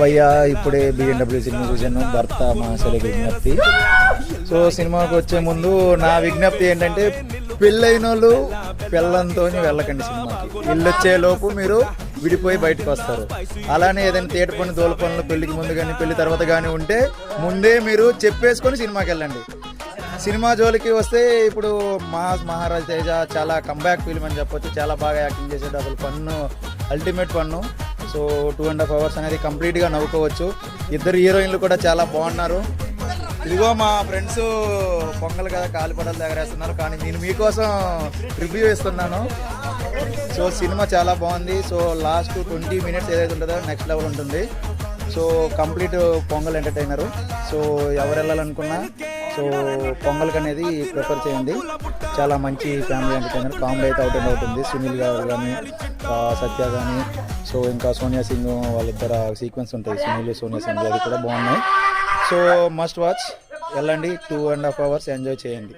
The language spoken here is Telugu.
భయ్య ఇప్పుడే BMW సినిమా చూశాను, భర్త మహాశయ విజ్ఞప్తి. సో సినిమాకి వచ్చే ముందు నా విజ్ఞప్తి ఏంటంటే, పెళ్ళైన వాళ్ళు పిల్లలతో వెళ్ళకండి సినిమాకి. వెళ్ళొచ్చే లోపు మీరు విడిపోయి బయటకు వస్తారు. అలానే ఏదైనా తేట పని దోల పనులు పెళ్లికి ముందు కానీ పెళ్లి తర్వాత కానీ ఉంటే ముందే మీరు చెప్పేసుకొని సినిమాకి వెళ్ళండి. సినిమా జోలికి వస్తే ఇప్పుడు మహారాజ్ తేజ చాలా కంబ్యాక్ ఫిల్మ్ అని చెప్పొచ్చు. చాలా బాగా యాక్టింగ్ చేసేది, అసలు పన్ను అల్టిమేట్ పన్ను. సో 2.5 hours అనేది కంప్లీట్గా నవ్వుకోవచ్చు. ఇద్దరు హీరోయిన్లు కూడా చాలా బాగున్నారు. ఇదిగో మా ఫ్రెండ్స్ పొంగల్ కదా కాలిపడలు దగ్గరేస్తున్నారు, కానీ నేను మీకోసం రివ్యూ ఇస్తున్నాను. సో సినిమా చాలా బాగుంది. సో లాస్ట్ 20 minutes ఏదైతే ఉంటుందో నెక్స్ట్ లెవెల్ ఉంటుంది. So complete pongal entertainer. So ఎవరు వెళ్ళాలనుకున్నా సో పొంగల్కి అనేది ప్రిఫర్ చేయండి. చాలా మంచి ఫ్యామిలీ ఎంటర్టైనర్. కామెడీ అయితే అవుట్ అండ్ అవుతుంది. సునీల్ గారు కానీ సత్య కానీ, సో ఇంకా సోనియా సింగ్ వాళ్ళిద్దరు సీక్వెన్స్ ఉంటాయి, సునీల్ సోనియా సింగ్, అది కూడా బాగున్నాయి. సో మస్ట్ వాచ్, వెళ్ళండి. 2.5 hours ఎంజాయ్ చేయండి.